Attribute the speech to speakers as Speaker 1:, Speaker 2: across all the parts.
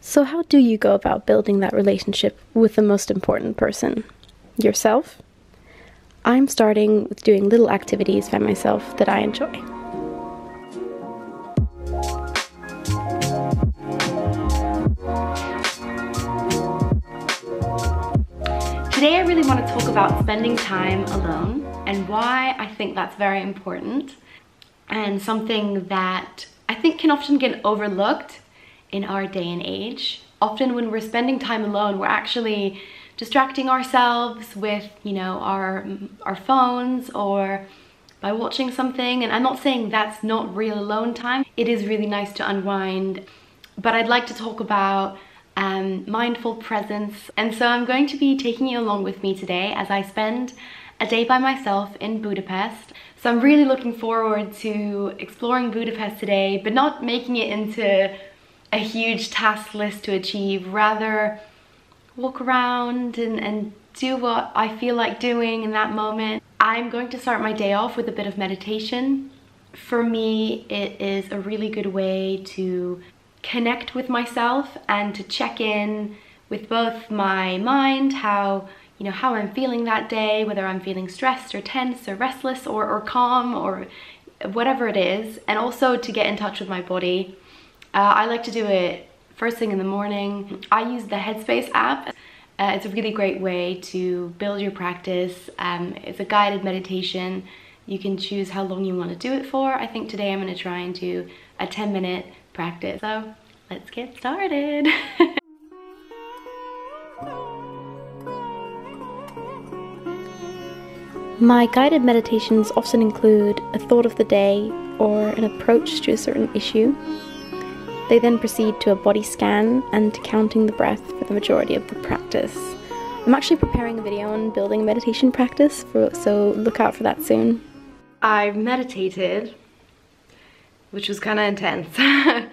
Speaker 1: So how do you go about building that relationship with the most important person? Yourself? I'm starting with doing little activities by myself that I enjoy. Today I really want to talk about spending time alone and why I think that's very important, and something that I think can often get overlooked in our day and age. Often when we're spending time alone, we're actually distracting ourselves with, our phones or by watching something. And I'm not saying that's not real alone time. It is really nice to unwind, but I'd like to talk about mindful presence. And so I'm going to be taking you along with me today as I spend a day by myself in Budapest. So I'm really looking forward to exploring Budapest today, but not making it into a huge task list to achieve. Rather, walk around and do what I feel like doing in that moment. I'm going to start my day off with a bit of meditation. For me, it is a really good way to connect with myself and to check in with both my mind, how I'm feeling that day, whether I'm feeling stressed or tense or restless or calm or whatever it is, and also to get in touch with my body. I like to do it first thing in the morning. I use the Headspace app. It's a really great way to build your practice. It's a guided meditation. You can choose how long you want to do it for. I think today I'm going to try and do a 10-minute practice. So let's get started. My guided meditations often include a thought of the day or an approach to a certain issue. They then proceed to a body scan and to counting the breath for the majority of the practice. I'm actually preparing a video on building meditation practice, so look out for that soon. I've meditated, which was kind of intense. I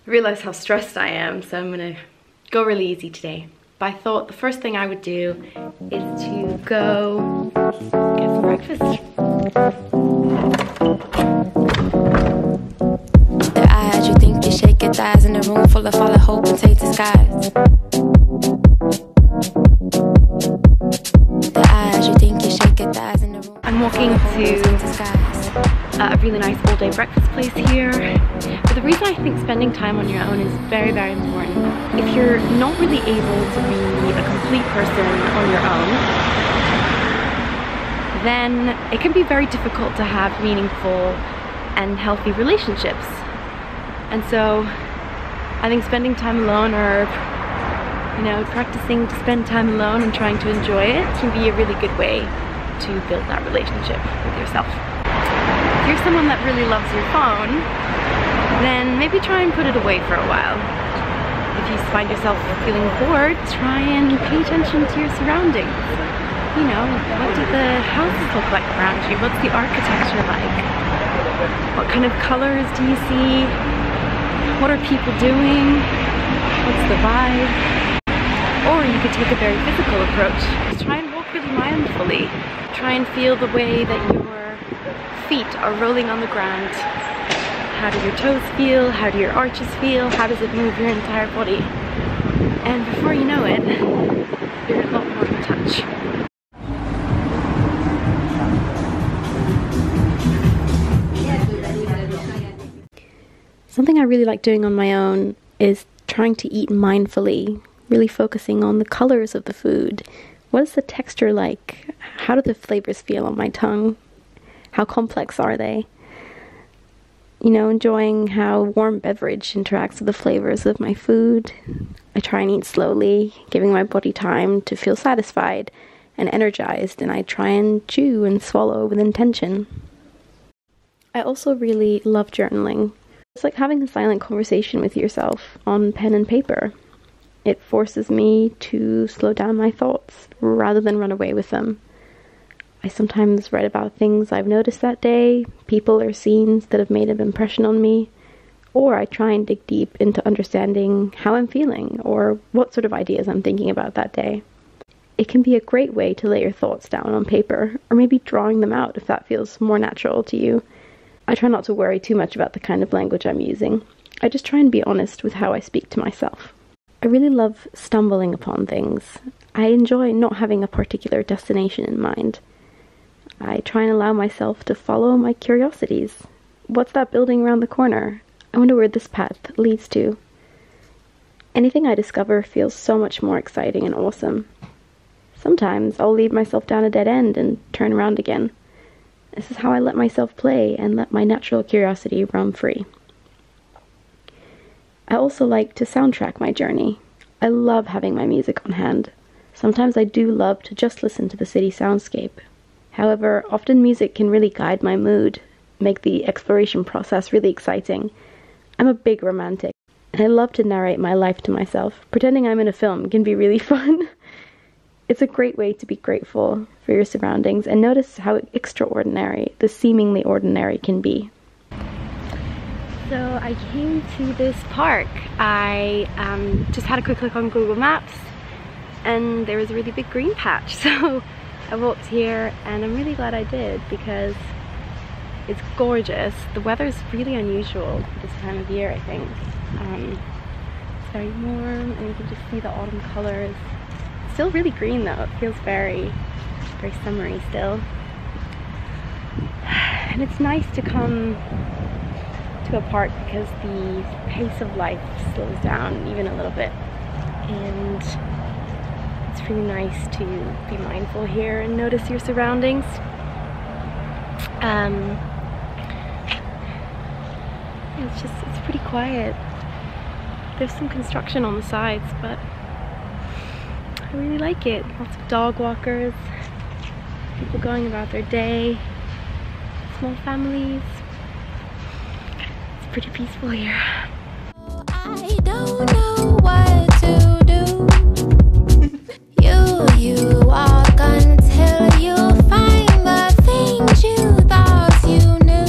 Speaker 1: realized how stressed I am, so I'm gonna go really easy today. But I thought the first thing I would do is to go get some breakfast.
Speaker 2: Their eyes, you think you shake your thighs in a room full of all the hope and take disguise. Their eyes, you think you shake your thighs in a room.
Speaker 1: I'm walking to a really nice all-day breakfast place here. But the reason I think spending time on your own is very, very important. If you're not really able to be a complete person on your own, then it can be very difficult to have meaningful and healthy relationships. And so I think spending time alone, or practicing to spend time alone and trying to enjoy it, can be a really good way to build that relationship with yourself. If you're someone that really loves your phone, then maybe try and put it away for a while. If you find yourself feeling bored, try and pay attention to your surroundings. What do the houses look like around you? What's the architecture like? What kind of colors do you see? What are people doing? What's the vibe? Or you could take a very physical approach. Just try and walk really mindfully. Try and feel the way that your feet are rolling on the ground. How do your toes feel? How do your arches feel? How does it move your entire body? And before you know it, you're a lot more in touch. Something I really like doing on my own is trying to eat mindfully, really focusing on the colors of the food. What is the texture like? How do the flavors feel on my tongue? How complex are they? Enjoying how warm beverage interacts with the flavors of my food. I try and eat slowly, giving my body time to feel satisfied and energized, and I try and chew and swallow with intention. I also really love journaling. It's like having a silent conversation with yourself on pen and paper. It forces me to slow down my thoughts rather than run away with them. I sometimes write about things I've noticed that day, people or scenes that have made an impression on me, or I try and dig deep into understanding how I'm feeling or what sort of ideas I'm thinking about that day. It can be a great way to lay your thoughts down on paper, or maybe drawing them out if that feels more natural to you. I try not to worry too much about the kind of language I'm using. I just try and be honest with how I speak to myself. I really love stumbling upon things. I enjoy not having a particular destination in mind. I try and allow myself to follow my curiosities. What's that building around the corner? I wonder where this path leads to. Anything I discover feels so much more exciting and awesome. Sometimes I'll lead myself down a dead end and turn around again. This is how I let myself play and let my natural curiosity roam free. I also like to soundtrack my journey. I love having my music on hand. Sometimes I do love to just listen to the city soundscape. However, often music can really guide my mood, make the exploration process really exciting. I'm a big romantic, and I love to narrate my life to myself. Pretending I'm in a film can be really fun. It's a great way to be grateful for your surroundings and notice how extraordinary the seemingly ordinary can be. So I came to this park. I just had a quick look on Google Maps and there was a really big green patch. So I walked here and I'm really glad I did because it's gorgeous. The weather is really unusual this time of year, I think. It's very warm and you can just see the autumn colors. It's still really green though. It feels very, very summery still. And it's nice to come to a park because the pace of life slows down even a little bit, and it's really nice to be mindful here and notice your surroundings. It's pretty quiet. There's some construction on the sides, but I really like it. Lots of dog walkers, people going about their day, small families. Pretty peaceful here.
Speaker 2: I don't know what to do. You walk until you find the things you thought you knew.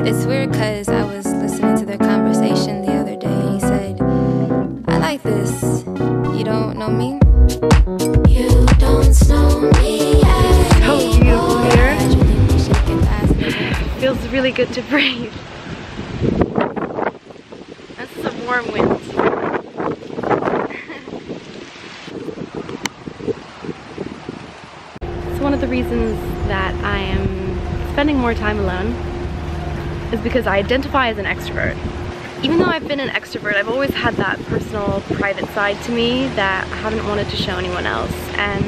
Speaker 2: It's weird because I was listening to their conversation the other day. He said, I like this. You don't know me? You don't know me.
Speaker 1: So beautiful here. Feels really good to breathe. This is a warm wind. So one of the reasons that I am spending more time alone is because I identify as an extrovert. Even though I've been an extrovert, I've always had that personal, private side to me that I haven't wanted to show anyone else, and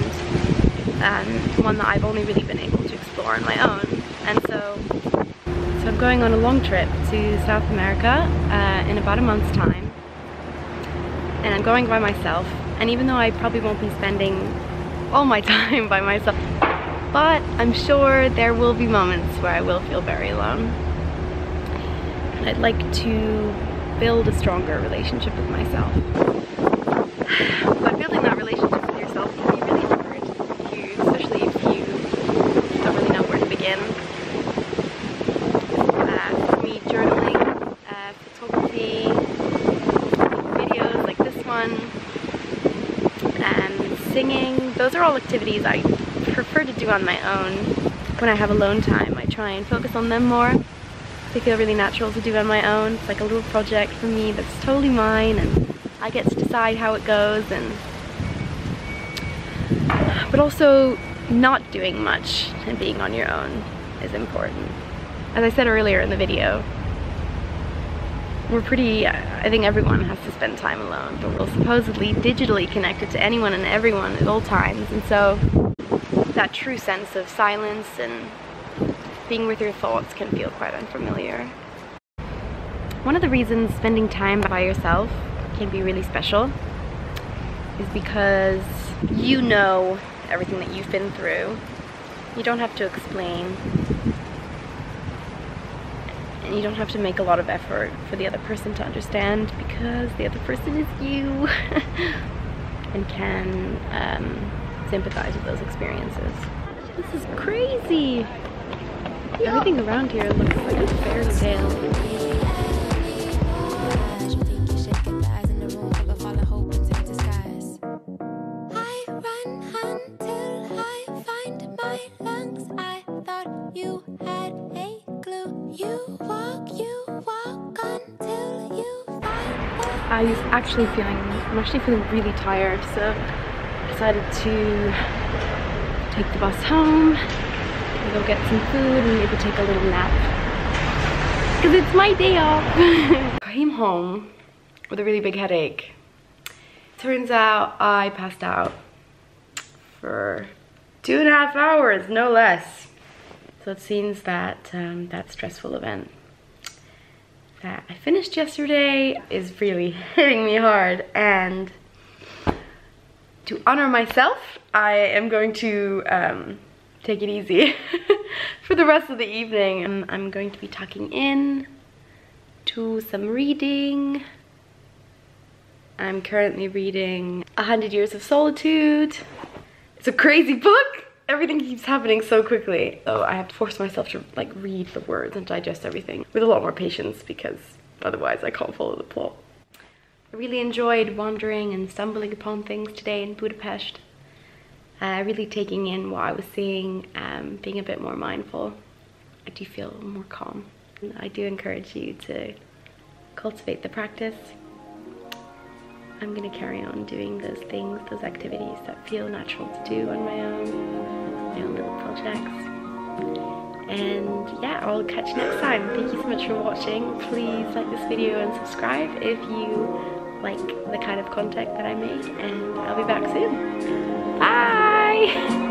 Speaker 1: one that I've only really been able to explore on my own. And so I'm going on a long trip to South America in about a month's time, and I'm going by myself. And even though I probably won't be spending all my time by myself, but I'm sure there will be moments where I will feel very alone. And I'd like to build a stronger relationship with myself. But building that relationship with yourself can be really hard, especially if you don't really know where to begin. For me, journaling, photography, videos like this one, and singing, those are all activities I prefer to do on my own. When I have alone time, I try and focus on them more. They feel really natural to do on my own. It's like a little project for me that's totally mine, and I get to decide how it goes. But also, not doing much and being on your own is important. As I said earlier in the video, I think everyone has to spend time alone, but we're supposedly digitally connected to anyone and everyone at all times, and so that true sense of silence and being with your thoughts can feel quite unfamiliar. One of the reasons spending time by yourself can be really special is because you know everything that you've been through. You don't have to explain, and you don't have to make a lot of effort for the other person to understand, because the other person is you and can sympathize with those experiences. This is crazy! Everything around here looks like a fairy tale. I'm actually feeling really tired, so I decided to take the bus home, go get some food, and maybe take a little nap. Because it's my day off. I came home with a really big headache. Turns out I passed out for 2.5 hours, no less. So it seems that that stressful event that I finished yesterday is really hitting me hard, and to honor myself, I am going to take it easy for the rest of the evening. And I'm going to be tucking in to some reading. I'm currently reading 100 Years of Solitude. It's a crazy book. Everything keeps happening so quickly. So I have to force myself to like read the words and digest everything with a lot more patience, because otherwise I can't follow the plot. I really enjoyed wandering and stumbling upon things today in Budapest. Really taking in what I was seeing, being a bit more mindful. I do feel more calm. I do encourage you to cultivate the practice. I'm gonna carry on doing those things, those activities that feel natural to do on my own little projects. And yeah, I'll catch you next time. Thank you so much for watching. Please like this video and subscribe if you like the kind of content that I make, and I'll be back soon. Bye!